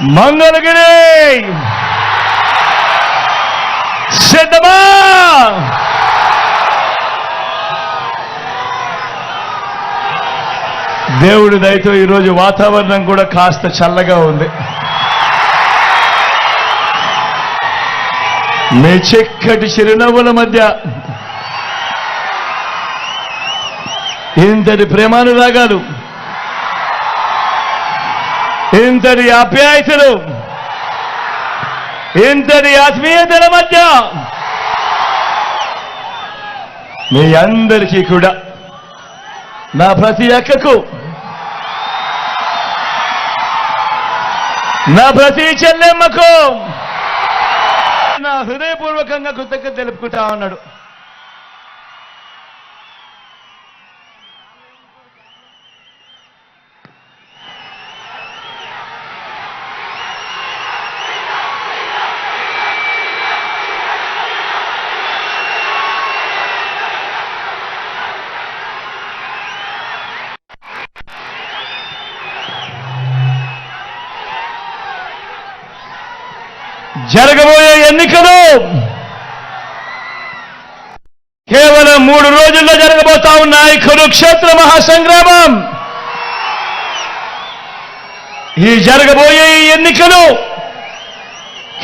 మంగళగిరి సిద్ధమా? దేవుడి దయతో ఈరోజు వాతావరణం కూడా కాస్త చల్లగా ఉంది. మీ చిక్కటి చిరునవ్వుల మధ్య ఇంతటి ప్రేమానురాగాలు, ఇంతటి ఆప్యాయతలు, ఇంతటి ఆత్మీయతల మధ్య మీ అందరికీ కూడా నా ప్రతి అక్కకు, నా ప్రతి చెల్లెమ్మకు నా హృదయపూర్వకంగా కృతజ్ఞత తెలుపుకుంటా ఉన్నాడు. జరగబోయే ఎన్నికలు కేవలం 3 రోజుల్లో జరగబోతా ఉన్నాయి. కురుక్షేత్ర మహాసంగ్రామం. ఈ జరగబోయే ఈ ఎన్నికలు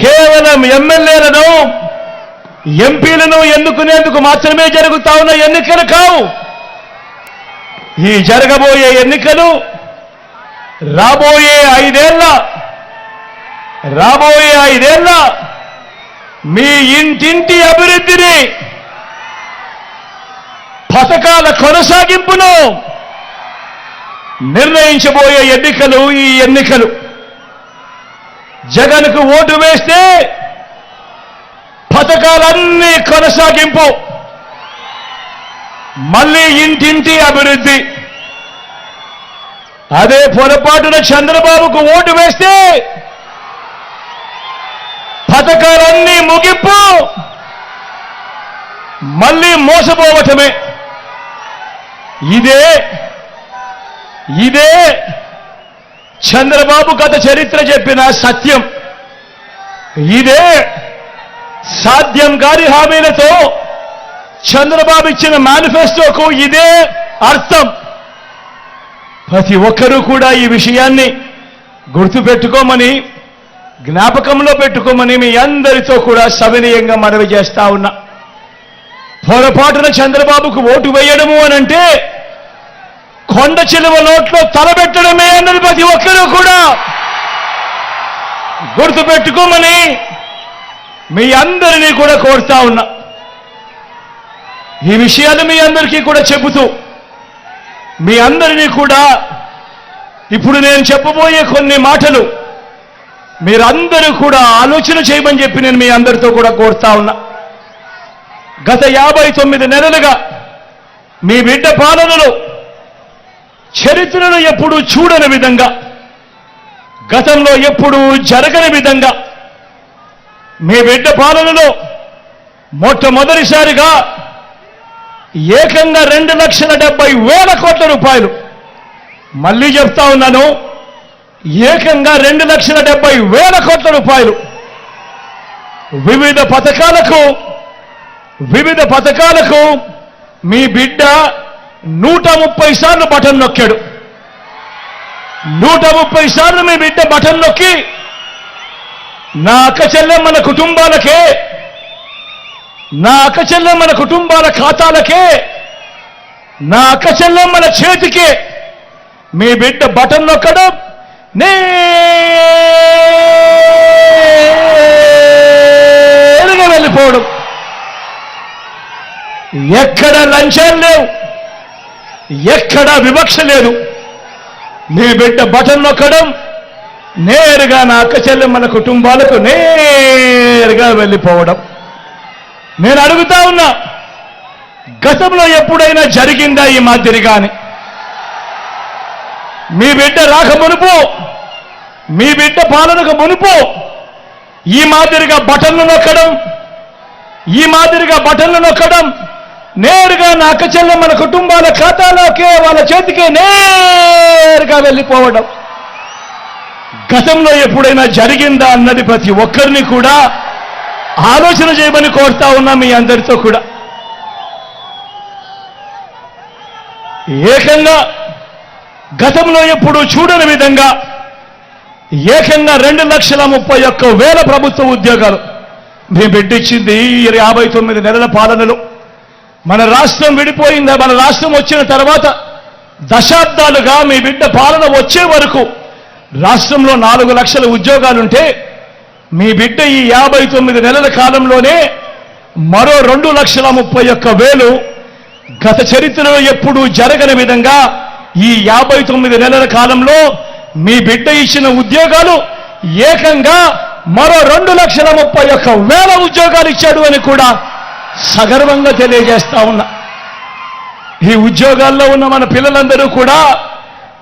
కేవలం ఎమ్మెల్యేలను, ఎంపీలను ఎన్నుకునేందుకు మాత్రమే జరుగుతా ఉన్న ఎన్నికలు కావు. ఈ జరగబోయే ఎన్నికలు రాబోయే 5 ఏళ్ల మీ ఇంటింటి అభివృద్ధిని, పథకాల కొనసాగింపును నిర్ణయించబోయే ఎన్నికలు ఈ ఎన్నికలు. జగన్కు ఓటు వేస్తే పథకాలన్నీ కొనసాగింపు, మళ్ళీ ఇంటింటి అభివృద్ధి. అదే పొరపాటున చంద్రబాబుకు ఓటు వేస్తే పథకాలన్నీ ముగింపు, మళ్ళీ మోసపోవటమే. ఇదే చంద్రబాబు గత చరిత్ర చెప్పిన సత్యం. ఇదే సాధ్యం కాని హామీలతో చంద్రబాబు ఇచ్చిన మేనిఫెస్టోకు ఇదే అర్థం. ప్రతి ఒక్కరూ కూడా ఈ విషయాన్ని గుర్తుపెట్టుకోమని, జ్ఞాపకంలో పెట్టుకోమని మీ అందరితో కూడా సవినయంగా మనవి చేస్తా ఉన్నా. పొరపాటున చంద్రబాబుకు ఓటు వేయడము అనంటే కొండ చిలువ నోట్లో తలబెట్టడమే అన్నది ప్రతి ఒక్కరూ కూడా గుర్తుపెట్టుకోమని మీ అందరినీ కూడా కోరుతా ఉన్నా. ఈ విషయాలు మీ అందరికీ కూడా చెబుతూ, మీ అందరినీ కూడా ఇప్పుడు నేను చెప్పబోయే కొన్ని మాటలు మీరందరూ కూడా ఆలోచన చేయమని చెప్పి నేను మీ అందరితో కూడా కోరుతా ఉన్నా. గత 59 నెలలుగా మీ బిడ్డ పాలనలో చరిత్రను ఎప్పుడూ చూడని విధంగా, గతంలో ఎప్పుడూ జరగని విధంగా మీ బిడ్డ పాలనలో మొట్టమొదటిసారిగా ఏకంగా 2,70,000 కోట్ల రూపాయలు, మళ్ళీ చెప్తా ఉన్నాను, ఏకంగా 2,70,000 కోట్ల రూపాయలు వివిధ పథకాలకు మీ బిడ్డ 130 సార్లు బటన్ నొక్కాడు. 130 సార్లు మీ బిడ్డ బటన్ నొక్కి నా అక్క చెల్లెమ్మల కుటుంబాలకే, నా అక్క చెల్లెమ్మల కుటుంబాల ఖాతాలకే, నా అక్క చెల్లెమ్మల చేతికే మీ బిడ్డ బటన్ నొక్కడం, నేరుగా వెళ్ళిపోవడం. ఎక్కడ లంచాలు లేవు, ఎక్కడ వివక్ష లేదు. మీ బిడ్డ బటన్ నొక్కడం, నేరుగా నా అక్క చెల్లెమ్మల కుటుంబాలకు నేరుగా వెళ్ళిపోవడం. నేను అడుగుతా ఉన్నా, గతంలో ఎప్పుడైనా జరిగిందా ఈ మాదిరిగాని? మీ బిడ్డ రాక మునుపు, మీ బిడ్డ పాలనకు మునుపు ఈ మాదిరిగా బటన్లు నొక్కడం, నేరుగా నా అక్క చెల్లెమ్మల కుటుంబాల ఖాతాలోకే, వాళ్ళ చేతికే నేరుగా వెళ్ళిపోవడం. గతంలో ఎప్పుడైనా జరిగిందా అన్నది ప్రతి ఒక్కరిని కూడా ఆలోచన చేయమని కోరుతా ఉన్నా మీ అందరితో కూడా. ఏకంగా గతంలో ఎప్పుడు చూడని విధంగా ఏకంగా 2,31,000 ప్రభుత్వ ఉద్యోగాలు మేము బిడ్డిచ్చింది 59 నెలల పాలనలో. మన రాష్ట్రం విడిపోయిందా, మన రాష్ట్రం వచ్చిన తర్వాత దశాబ్దాలుగా మీ బిడ్డ పాలన వచ్చే వరకు రాష్ట్రంలో 4 లక్షల ఉద్యోగాలుంటే మీ బిడ్డ ఈ 59 నెలల కాలంలోనే మరో 2,31,000 గత చరిత్రలో ఎప్పుడూ జరగని విధంగా ఈ 59 నెలల కాలంలో మీ బిడ్డ ఇచ్చిన ఉద్యోగాలు ఏకంగా మరో 2,31,000 ఉద్యోగాలు ఇచ్చాడు అని కూడా సగర్వంగా తెలియజేస్తా ఉన్నా. ఈ ఉద్యోగాల్లో ఉన్న మన పిల్లలందరూ కూడా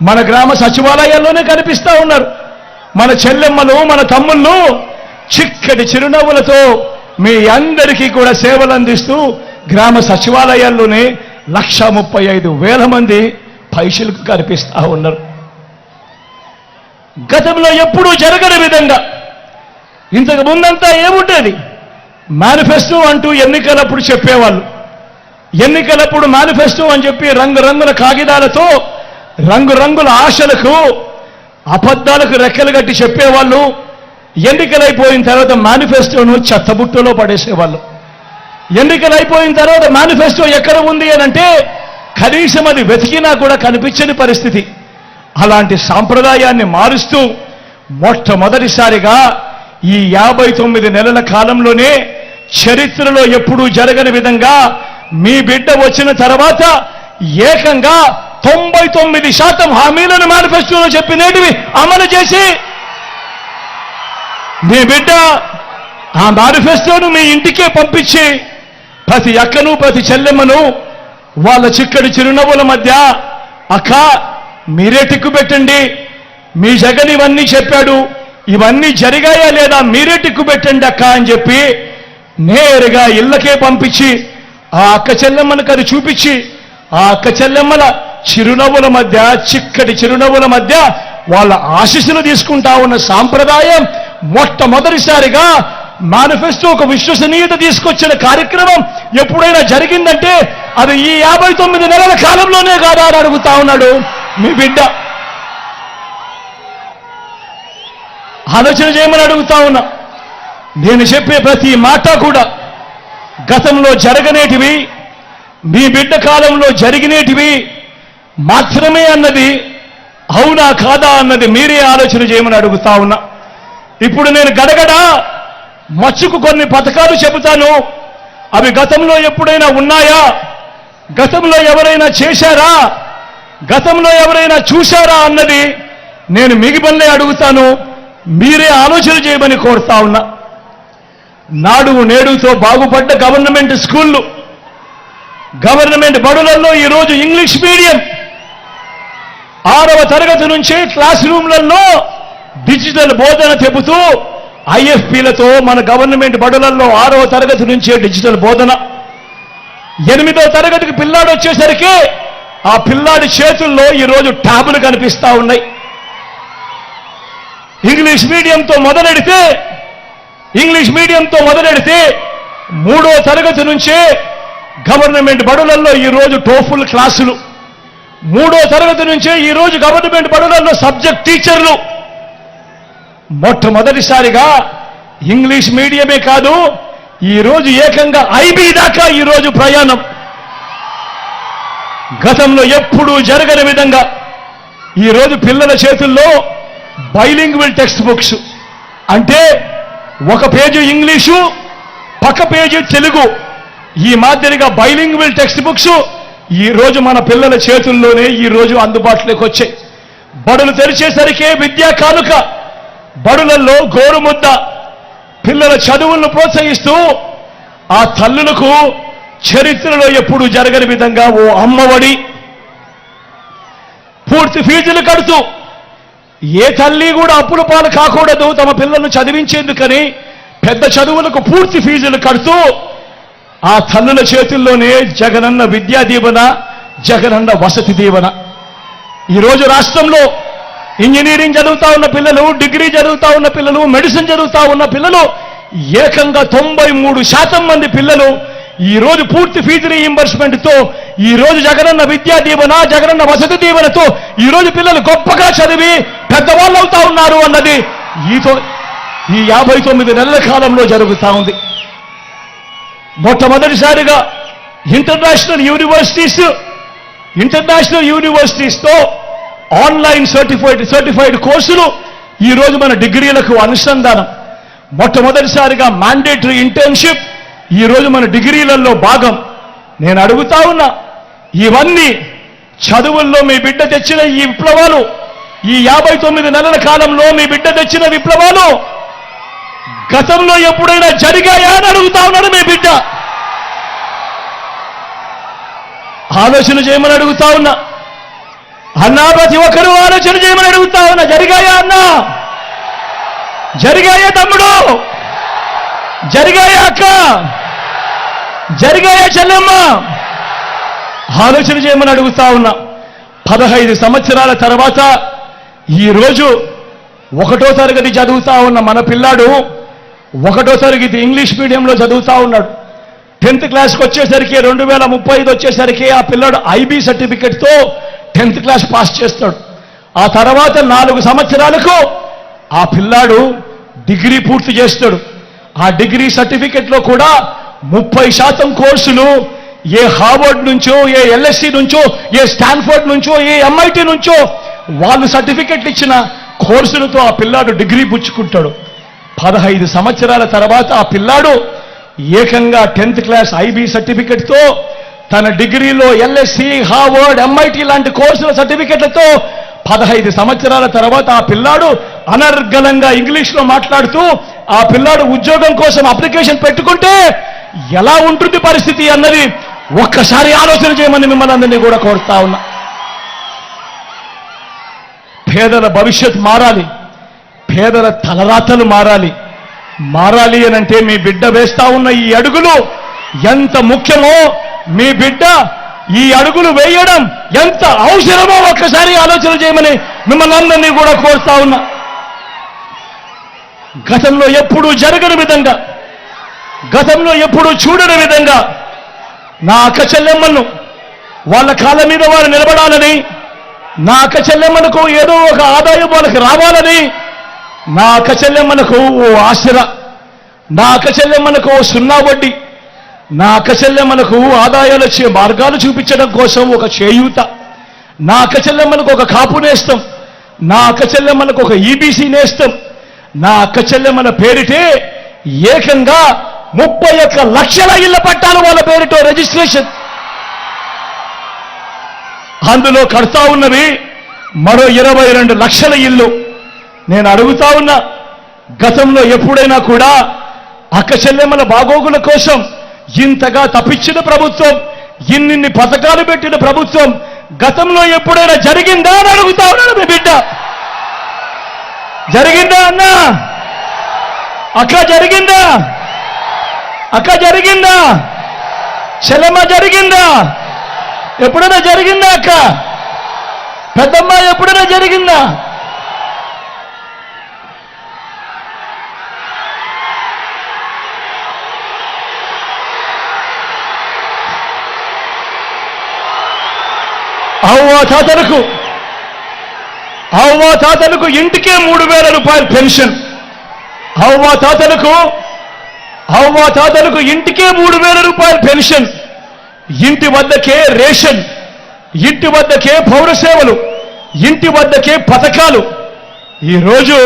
మన గ్రామ సచివాలయాల్లోనే కనిపిస్తా ఉన్నారు. మన చెల్లెమ్మలు, మన తమ్ముళ్ళు చిక్కటి చిరునవ్వులతో మీ అందరికీ కూడా సేవలు అందిస్తూ గ్రామ సచివాలయాల్లోనే 1,35,000 మంది పైసలకు కనిపిస్తా ఉన్నారు. గతంలో ఎప్పుడూ జరగని విధంగా ఇంతకు ముందంతా ఏముండేది, మేనిఫెస్టో అంటూ ఎన్నికలప్పుడు చెప్పేవాళ్ళు. ఎన్నికలప్పుడు మేనిఫెస్టో అని చెప్పి రంగురంగుల కాగితాలతో రంగురంగుల ఆశలకు అబద్ధాలకు రెక్కలు కట్టి చెప్పేవాళ్ళు. ఎన్నికలైపోయిన తర్వాత మేనిఫెస్టోను చెత్తబుట్టలో పడేసేవాళ్ళు. ఎన్నికలైపోయిన తర్వాత మేనిఫెస్టో ఎక్కడ ఉంది అనంటే కనీసం అది వెతికినా కూడా కనిపించని పరిస్థితి. అలాంటి సాంప్రదాయాన్ని మారుస్తూ మొట్టమొదటిసారిగా ఈ 59 నెలల కాలంలోనే చరిత్రలో ఎప్పుడూ జరగని విధంగా మీ బిడ్డ వచ్చిన తర్వాత ఏకంగా 99% హామీలను మేనిఫెస్టోలో చెప్పినేటివి అమలు చేసి మీ బిడ్డ ఆ మేనిఫెస్టోను మీ ఇంటికే పంపించి ప్రతి అక్కను ప్రతి చెల్లెమ్మను వాళ్ళ చిక్కడి చిరునవ్వుల మధ్య అక్క మీరే టిక్కు పెట్టండి, మీ జగన్ ఇవన్నీ చెప్పాడు, ఇవన్నీ జరిగాయా లేదా మీరే టిక్కు పెట్టండి అక్క అని చెప్పి నేరుగా ఇళ్ళకే పంపించి ఆ అక్క చెల్లెమ్మలకు అది చూపించి ఆ అక్క చెల్లెమ్మల చిరునవ్వుల మధ్య చిక్కటి చిరునవ్వుల మధ్య వాళ్ళ ఆశీస్సులు తీసుకుంటా ఉన్న సాంప్రదాయం మొట్టమొదటిసారిగా మేనిఫెస్టో ఒక విశ్వసనీయత తీసుకొచ్చిన కార్యక్రమం ఎప్పుడైనా జరిగిందంటే అది ఈ 59 నెలల కాలంలోనే కాదా అని అడుగుతా ఉన్నాడు మీ బిడ్డ. ఆలోచన చేయమని అడుగుతా ఉన్నా. నేను చెప్పే ప్రతి మాట కూడా గతంలో జరగనేటివి, మీ బిడ్డ కాలంలో జరిగినేటివి మాత్రమే అన్నది అవునా కాదా అన్నది మీరే ఆలోచన చేయమని అడుగుతా ఉన్నా. ఇప్పుడు నేను గడగడ మచ్చుకు కొన్ని పథకాలు చెబుతాను. అవి గతంలో ఎప్పుడైనా ఉన్నాయా, గతంలో ఎవరైనా చేశారా, గతంలో ఎవరైనా చూశారా అన్నది నేను మిగిలిపల్లే అడుగుతాను. మీరే ఆలోచన చేయమని కోరుతా ఉన్నా. నాడు నేడుతో బాగుపడ్డ గవర్నమెంట్ స్కూళ్ళు, గవర్నమెంట్ బడులలో ఈరోజు ఇంగ్లీష్ మీడియం 6వ తరగతి నుంచే క్లాస్ రూమ్లలో డిజిటల్ బోధన చెబుతూ ఐఎఫ్పీలతో మన గవర్నమెంట్ బడులలో 6వ తరగతి నుంచే డిజిటల్ బోధన. 8వ తరగతికి పిల్లాడు వచ్చేసరికి ఆ పిల్లాడి చేతుల్లో ఈరోజు ట్యాబులు కనిపిస్తా ఉన్నాయి. ఇంగ్లీష్ మీడియంతో మొదలెడితే 3వ తరగతి నుంచే గవర్నమెంట్ బడులలో ఈరోజు టోఫుల్ క్లాసులు, 3వ తరగతి నుంచే ఈరోజు గవర్నమెంట్ బడులలో సబ్జెక్ట్ టీచర్లు. మొట్టమొదటిసారిగా ఇంగ్లీష్ మీడియమే కాదు ఈరోజు ఏకంగా ఐబీ దాకా ఈరోజు ప్రయాణం. గతంలో ఎప్పుడూ జరగని విధంగా ఈరోజు పిల్లల చేతుల్లో బైలింగ్వల్ టెక్స్ట్ బుక్స్, అంటే ఒక పేజీ ఇంగ్లీషు పక్క పేజీ తెలుగు, ఈ మాదిరిగా బైలింగ్వల్ టెక్స్ట్ బుక్స్ ఈరోజు మన పిల్లల చేతుల్లోనే ఈరోజు అందుబాటులోకి వచ్చాయి. బడులు తెరిచేసరికే విద్యా కానుక, బడులలో గోరుముద్ద, పిల్లల చదువులను ప్రోత్సహిస్తూ ఆ తల్లులకు చరిత్రలో ఎప్పుడు జరగని విధంగా ఓ అమ్మఒడి, పూర్తి ఫీజులు కడుతూ ఏ తల్లి కూడా అప్పుల పాలు కాకూడదు తమ పిల్లలను చదివించేందుకని పెద్ద చదువులకు పూర్తి ఫీజులు కడుతూ ఆ తల్లుల చేతుల్లోనే జగనన్న విద్యా దీవెన, జగనన్న వసతి దీవెన. ఈరోజు రాష్ట్రంలో ఇంజనీరింగ్ చదువుతా ఉన్న పిల్లలు, డిగ్రీ చదువుతా ఉన్న పిల్లలు, మెడిసిన్ చదువుతా ఉన్న పిల్లలు, ఏకంగా 93% మంది పిల్లలు ఈ రోజు పూర్తి ఫీజు రీయింబర్స్మెంట్తో, ఈ రోజు జగనన్న విద్యా దీవెన, జగనన్న వసతి దీవెనతో ఈ రోజు పిల్లలు గొప్పగా చదివి పెద్దవాళ్ళు అవుతా ఉన్నారు అన్నది ఈ 59 నెలల కాలంలో జరుగుతూ ఉంది. మొట్టమొదటిసారిగా ఇంటర్నేషనల్ యూనివర్సిటీస్తో ఆన్లైన్ సర్టిఫైడ్ కోర్సులు ఈ రోజు మన డిగ్రీలకు అనుసంధానం. మొట్టమొదటిసారిగా మ్యాండేటరీ ఇంటర్న్షిప్ ఈ రోజు మన డిగ్రీలలో భాగం. నేను అడుగుతా ఉన్నా, ఇవన్నీ చదువుల్లో మీ బిడ్డ తెచ్చిన ఈ విప్లవాలు, ఈ 59 నెలల కాలంలో మీ బిడ్డ తెచ్చిన విప్లవాలు గతంలో ఎప్పుడైనా జరిగాయా అని అడుగుతా ఉన్నాడు మీ బిడ్డ. ఆలోచన చేయమని అడుగుతా ఉన్నా అన్నా, ప్రతి ఒక్కరూ ఆలోచన చేయమని అడుగుతా ఉన్నా. జరిగాయా అన్నా? జరిగాయా తమ్ముడు? జరిగాయా అక్క? జరిగాయా చెల్లెమ్మ? ఆలోచన చేయమని అడుగుతా ఉన్నా. 15 సంవత్సరాల తర్వాత ఈరోజు 1వ తరగతి చదువుతా ఉన్న మన పిల్లాడు 1వ తరగతి ఇంగ్లీష్ మీడియంలో చదువుతా ఉన్నాడు. 10th క్లాస్కి వచ్చేసరికి 2035 వచ్చేసరికి ఆ పిల్లాడు ఐబీ సర్టిఫికెట్తో 10th క్లాస్ పాస్ చేస్తాడు. ఆ తర్వాత 4 సంవత్సరాలకు ఆ పిల్లాడు డిగ్రీ పూర్తి చేస్తాడు. ఆ డిగ్రీ సర్టిఫికెట్లో కూడా 30% కోర్సులు ఏ హార్వర్డ్ నుంచో, ఏ ఎల్ఎస్సి నుంచో, ఏ స్టాన్ఫోర్డ్ నుంచో, ఏ ఎంఐటి నుంచో వాళ్ళు సర్టిఫికెట్లు ఇచ్చిన కోర్సులతో ఆ పిల్లాడు డిగ్రీ పుచ్చుకుంటాడు. 15 సంవత్సరాల తర్వాత ఆ పిల్లాడు ఏకంగా 10th క్లాస్ ఐబీ సర్టిఫికెట్తో తన డిగ్రీలో ఎల్ఎస్సి, హార్వర్డ్, ఎంఐటి లాంటి కోర్సుల సర్టిఫికెట్లతో 15 సంవత్సరాల తర్వాత ఆ పిల్లాడు అనర్గళంగా ఇంగ్లీష్లో మాట్లాడుతూ ఆ పిల్లాడు ఉద్యోగం కోసం అప్లికేషన్ పెట్టుకుంటే ఎలా ఉంటుంది పరిస్థితి అన్నది ఒక్కసారి ఆలోచన చేయమని మిమ్మల్ని అందరినీ కూడా కోరుతా ఉన్నా. పేదల భవిష్యత్ మారాలి, పేదల తలరాతలు మారాలి అనంటే మీ బిడ్డ వేస్తా ఉన్న ఈ అడుగులు ఎంత ముఖ్యమో, మీ బిడ్డ ఈ అడుగులు వేయడం ఎంత అవసరమో ఒక్కసారి ఆలోచన చేయమని మిమ్మల్ని అందరినీ కూడా కోరుతా ఉన్నా. గతంలో ఎప్పుడూ జరగని విధంగా, గతంలో ఎప్పుడూ చూడని విధంగా నా అక్క చెల్లెమ్మలను వాళ్ళ కాళ్ళ మీద వారు నిలబడాలని, నా అక్క చెల్లెమ్మలకు ఏదో ఒక ఆదాయం వాళ్ళకి రావాలని, నా అక్క చెల్లెమ్మలకు ఓ ఆసరా, నా అక్క చెల్లెమ్మలకు ఓ 0 వడ్డీ, నా అక్క చెల్లెమ్మలకు ఆదాయాలు వచ్చే మార్గాలు చూపించడం కోసం ఒక చేయూత, నా అక్క చెల్లెమ్మలకు ఒక కాపు నేస్తం, నా అక్క చెల్లెమ్మలకు ఒక ఈబీసీ నేస్తం, నా అక్క చెల్లెమ్మల పేరిటే ఏకంగా 31 లక్షల ఇళ్ల పట్టాలు వాళ్ళ పేరుతో రిజిస్ట్రేషన్. అందులో కడతా ఉన్నవి మరో 22 లక్షల ఇల్లు. నేను అడుగుతా ఉన్నా, గతంలో ఎప్పుడైనా కూడా అక్క చెల్లెమ్మల బాగోగుల కోసం ఇంతగా తప్పించిన ప్రభుత్వం, ఇన్నిన్ని పథకాలు పెట్టిన ప్రభుత్వం గతంలో ఎప్పుడైనా జరిగిందా అని అడుగుతా ఉన్నాడు మీ బిడ్డ. జరిగిందా అన్నా? అక్క జరిగిందా? అక్క జరిగిందా? చెల్లెమ్మ జరిగిందా? ఎప్పుడైనా జరిగిందా అక్క? పెద్దమ్మ ఎప్పుడైనా జరిగిందా? అవ్వ తాతలకు ఇంటికే 3,000 రూపాయలు పెన్షన్. అవ్వ తాతలకు ఇంటికే 3,000 రూపాయలు పెన్షన్. ఇంటి వద్దకే రేషన్, ఇంటి వద్దకే పౌర సేవలు, ఇంటి వద్దకే పథకాలు. ఈరోజు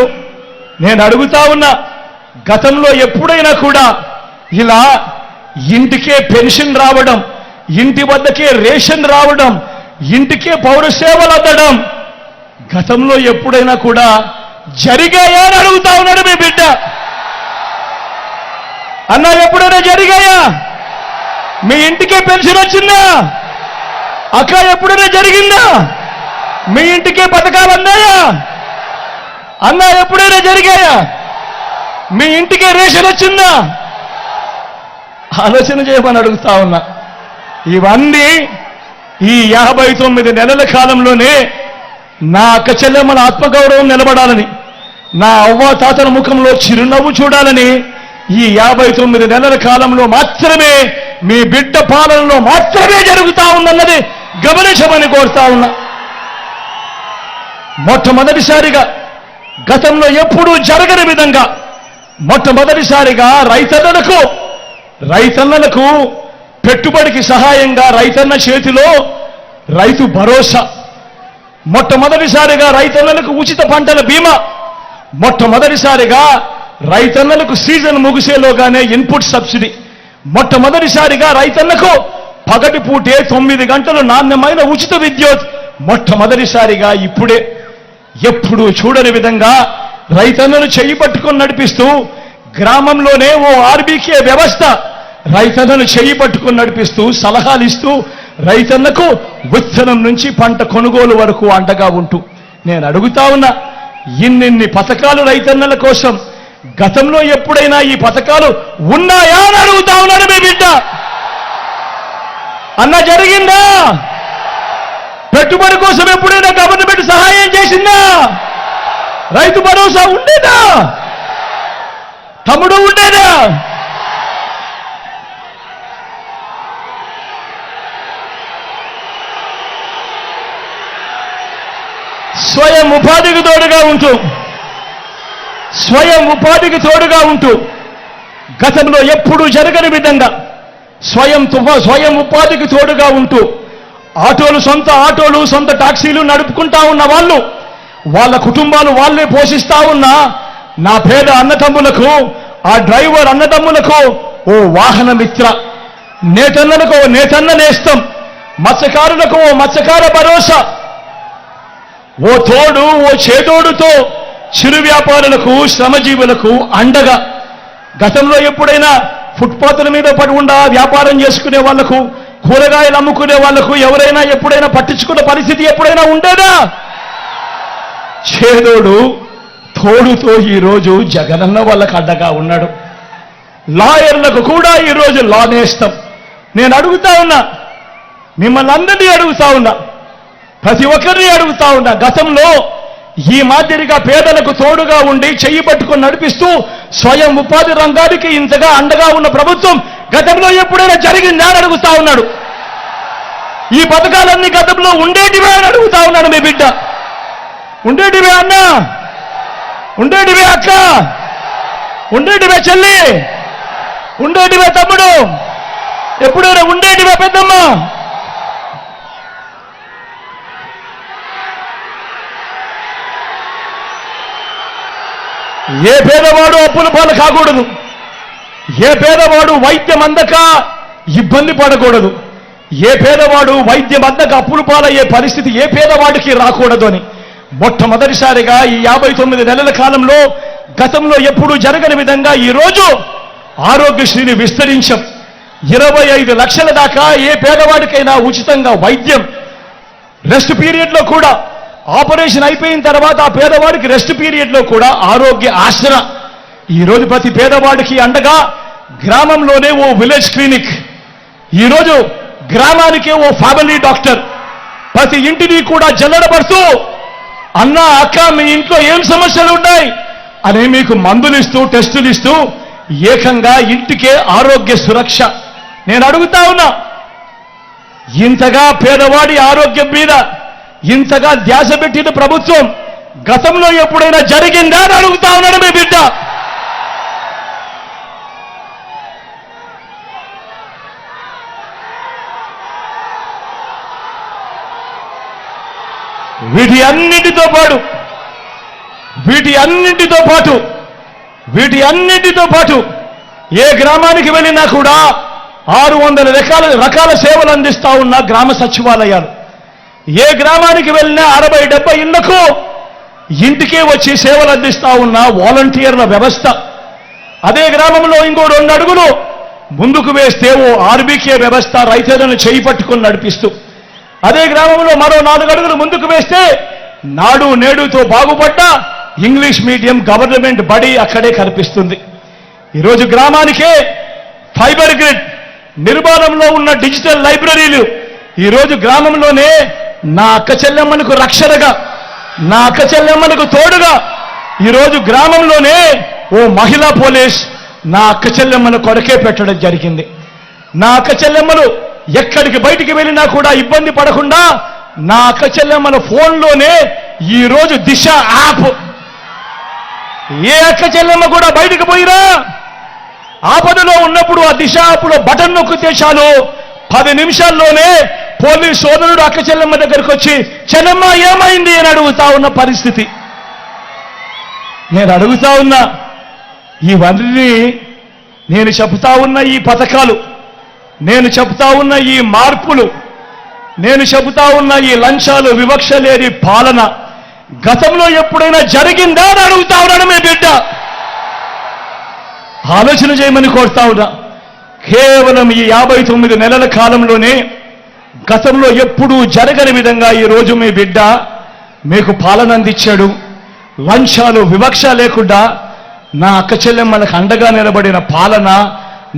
నేను అడుగుతా ఉన్నా, గతంలో ఎప్పుడైనా కూడా ఇలా ఇంటికే పెన్షన్ రావడం, ఇంటి వద్దకే రేషన్ రావడం, ఇంటికే పౌర సేవలు అందడం గతంలో ఎప్పుడైనా కూడా జరిగాయా అని అడుగుతా ఉన్నాడు మీ బిడ్డ. అన్నా ఎప్పుడైనా జరిగాయా? మీ ఇంటికే పెన్షన్ వచ్చిందా? అక్క ఎప్పుడైనా జరిగిందా? మీ ఇంటికే పథకాలు అందాయా? అన్నా ఎప్పుడైనా జరిగాయా? మీ ఇంటికే రేషన్ వచ్చిందా? ఆలోచన చేయమని అడుగుతా ఉన్నా. ఇవన్నీ ఈ 59 నెలల కాలంలోనే నా అక్క చెల్లెమ్మల ఆత్మగౌరవం నిలబడాలని, నా అవ్వ తాతల ముఖంలో చిరునవ్వు చూడాలని ఈ 59 నెలల కాలంలో మాత్రమే, మీ బిడ్డ పాలనలో మాత్రమే జరుగుతా ఉందన్నది గమనించమని కోరుతా ఉన్నా. మొట్టమొదటిసారిగా గతంలో ఎప్పుడూ జరగని విధంగా మొట్టమొదటిసారిగా రైతన్నలకు పెట్టుబడికి సహాయంగా రైతన్న చేతిలో రైతు భరోసా, మొట్టమొదటిసారిగా రైతన్నలకు ఉచిత పంటల బీమా, మొట్టమొదటిసారిగా రైతన్నలకు సీజన్ ముగిసేలోగానే ఇన్పుట్ సబ్సిడీ, మొట్టమొదటిసారిగా రైతన్నకు పగటి పూటే 9 గంటలు నాణ్యమైన ఉచిత విద్యుత్, మొట్టమొదటిసారిగా ఇప్పుడే ఎప్పుడూ చూడని విధంగా రైతన్నను చేయి పట్టుకొని నడిపిస్తూ గ్రామంలోనే ఓ ఆర్బీకే వ్యవస్థ రైతన్నను చేయి పట్టుకొని నడిపిస్తూ సలహాలు ఇస్తూ రైతన్నకు విత్తనం నుంచి పంట కొనుగోలు వరకు అండగా ఉంటూ నేను అడుగుతా ఉన్నా, ఇన్నిన్ని పథకాలు రైతన్నల కోసం గతంలో ఎప్పుడైనా ఈ పథకాలు ఉన్నాయా అని అడుగుతా ఉన్నాడు మీ బిడ్డ. అన్న జరిగిందా? పెట్టుబడి కోసం ఎప్పుడైనా గవర్నమెంట్ సహాయం చేసిందా? రైతు భరోసా ఉండేదా? తమ్ముడు ఉండేదా? స్వయం ఉపాధికి తోడుగా ఉంటూ గతంలో ఎప్పుడూ జరగని విధంగా స్వయం ఉపాధికి తోడుగా ఉంటూ సొంత ఆటోలు సొంత టాక్సీలు నడుపుకుంటా ఉన్న వాళ్ళు, వాళ్ళ కుటుంబాలు వాళ్ళే పోషిస్తా ఉన్న నా పేద అన్నదమ్ములకు, ఆ డ్రైవర్ అన్నదమ్ములకు ఓ వాహన మిత్ర, నేతన్నలకు ఓ నేతన్న నేస్తం, మత్స్యకారులకు ఓ మత్స్యకార భరోసా, ఓ తోడు ఓ చేదోడుతో చిరు వ్యాపారులకు శ్రమజీవులకు అండగా, గతంలో ఎప్పుడైనా ఫుట్పాత్ల మీద పడి ఉండా వ్యాపారం చేసుకునే వాళ్లకు, కూరగాయలు అమ్ముకునే వాళ్లకు ఎవరైనా ఎప్పుడైనా పట్టించుకున్న పరిస్థితి ఎప్పుడైనా ఉండేదా? చేదోడు తోడుతో ఈరోజు జగనన్న వాళ్ళకు అడ్డగా ఉన్నాడు. లాయర్లకు కూడా ఈరోజు లా నేస్తం. నేను అడుగుతా ఉన్నా, మిమ్మల్ని అందరినీ అడుగుతా ఉన్నా, ప్రతి ఒక్కరిని అడుగుతా ఉన్నా, గతంలో ఈ మాదిరిగా పేదలకు తోడుగా ఉండి చెయ్యి పట్టుకొని నడిపిస్తూ స్వయం ఉపాధి రంగానికి ఇంతగా అండగా ఉన్న ప్రభుత్వం గతంలో ఎప్పుడైనా జరిగిందా అని అడుగుతా ఉన్నాడు. ఈ పథకాలన్నీ గతంలో ఉండేటివే అని అడుగుతా ఉన్నాడు మీ బిడ్డ. ఉండేటివే అన్న, ఉండేటివే అక్క, ఉండేటివే చెల్లి, ఉండేటివే తమ్ముడు, ఎప్పుడైనా ఉండేటివే పెద్దమ్మ. ఏ పేదవాడు అప్పుల పాలు కాకూడదు, ఏ పేదవాడు వైద్యం అందక ఇబ్బంది పడకూడదు, ఏ పేదవాడు వైద్యం అందక అప్పుల పాలయ్యే పరిస్థితి ఏ పేదవాడికి రాకూడదు అని మొట్టమొదటిసారిగా ఈ 59 నెలల కాలంలో గతంలో ఎప్పుడూ జరగని విధంగా ఈరోజు ఆరోగ్యశ్రీని విస్తరించాం. 25 లక్షల దాకా ఏ పేదవాడికైనా ఉచితంగా వైద్యం, రెస్ట్ పీరియడ్లో కూడా ఆపరేషన్ అయిపోయిన తర్వాత ఆ పేదవాడికి రెస్ట్ పీరియడ్లో కూడా ఆరోగ్య ఆసర. ఈరోజు ప్రతి పేదవాడికి అండగా గ్రామంలోనే ఓ విలేజ్ క్లినిక్, ఈరోజు గ్రామానికే ఓ ఫ్యామిలీ డాక్టర్, ప్రతి ఇంటిని కూడా జల్లడబడుతూ అన్న అక్క మీ ఇంట్లో ఏం సమస్యలు ఉన్నాయి అని మీకు మందులు ఇస్తూ టెస్టులు ఇస్తూ ఏకంగా ఇంటికే ఆరోగ్య సురక్ష. నేను అడుగుతా ఉన్నా, ఇంతగా పేదవాడి ఆరోగ్యం మీద ఇంతగా ధ్యాస పెట్టిన ప్రభుత్వం గతంలో ఎప్పుడైనా జరిగిందా అని అడుగుతా ఉన్నాడు మీ బిడ్డ. వీటి అన్నిటితో పాటు ఏ గ్రామానికి వెళ్ళినా కూడా 600 రకాల సేవలు అందిస్తా ఉన్న గ్రామ సచివాలయాలు, ఏ గ్రామానికి వెళ్ళినా 60-70 ఇళ్లకు ఇంటికే వచ్చి సేవలు అందిస్తా ఉన్న వాలంటీర్ల వ్యవస్థ, అదే గ్రామంలో ఇంకో 2 అడుగులు ముందుకు వేస్తే ఓ ఆర్బీకే వ్యవస్థ రైతులను చేయి పట్టుకొని నడిపిస్తూ, అదే గ్రామంలో మరో 4 అడుగులు ముందుకు వేస్తే నాడు నేడుతో బాగుపడ్డ ఇంగ్లీష్ మీడియం గవర్నమెంట్ బడి అక్కడే కనిపిస్తుంది. ఈరోజు గ్రామానికే ఫైబర్ గ్రిడ్ నిర్మాణంలో ఉన్న డిజిటల్ లైబ్రరీలు ఈరోజు గ్రామంలోనే నా అక్క చెల్లెమ్మలకు రక్షణగా నా అక్క చెల్లెమ్మలకు తోడుగా ఈరోజు గ్రామంలోనే ఓ మహిళా పోలీస్ నా అక్క చెల్లెమ్మను కొరకే పెట్టడం జరిగింది. నా అక్క చెల్లెమ్మలు ఎక్కడికి బయటికి వెళ్ళినా కూడా ఇబ్బంది పడకుండా నా అక్క చెల్లెమ్మల ఫోన్లోనే ఈరోజు దిశ యాప్. ఏ అక్క చెల్లెమ్మ కూడా బయటికి పోయిరా ఆపదలో ఉన్నప్పుడు ఆ దిశ యాప్లో బటన్ నొక్కితే చాలు 10 నిమిషాల్లోనే పోలీస్ సోదరుడు అక్క చెల్లెమ్మ దగ్గరికి వచ్చి చెల్లెమ్మ ఏమైంది అని అడుగుతా ఉన్న పరిస్థితి. నేను అడుగుతా ఉన్నా, ఇవన్నీ నేను చెబుతా ఉన్న ఈ పథకాలు, నేను చెబుతా ఉన్న ఈ మార్పులు, నేను చెబుతా ఉన్న ఈ లంచాలు వివక్ష లేని పాలన గతంలో ఎప్పుడైనా జరిగిందా అని అడుగుతా ఉన్నాను. మీ బిడ్డ ఆలోచన చేయమని కోరుతా ఉన్నా. కేవలం ఈ 59 నెలల కాలంలోనే గతంలో ఎప్పుడూ జరగని విధంగా ఈరోజు మీ బిడ్డ మీకు పాలన అందించాడు. లంచాలు వివక్ష లేకుండా నా అక్క చెల్లెమ్మలకు అండగా నిలబడిన పాలన,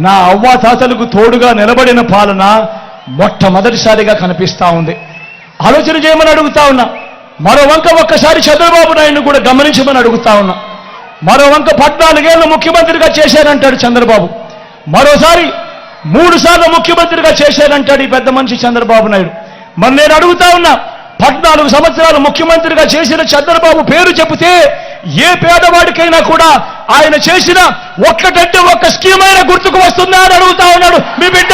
నా అవ్వాతాతలకు తోడుగా నిలబడిన పాలన మొట్టమొదటిసారిగా కనిపిస్తా ఉంది. ఆలోచన చేయమని అడుగుతా ఉన్నా. మరో వంక ఒక్కసారి చంద్రబాబు నాయుడును కూడా గమనించమని అడుగుతా ఉన్నా. మరో వంక 14 ఏళ్ళు ముఖ్యమంత్రిగా చేశారంటాడు చంద్రబాబు, మరోసారి 3 సార్లు ముఖ్యమంత్రిగా చేశారంటాడు ఈ పెద్ద మనిషి చంద్రబాబు నాయుడు. మరి నేను అడుగుతా ఉన్నా, 14 సంవత్సరాలు ముఖ్యమంత్రిగా చేసిన చంద్రబాబు పేరు చెబితే ఏ పేదవాడికైనా కూడా ఆయన చేసిన ఒక్కటంటే ఒక్క స్కీమ్ అయినా గుర్తుకు వస్తుందా అని అడుగుతా ఉన్నాడు మీ బిడ్డ.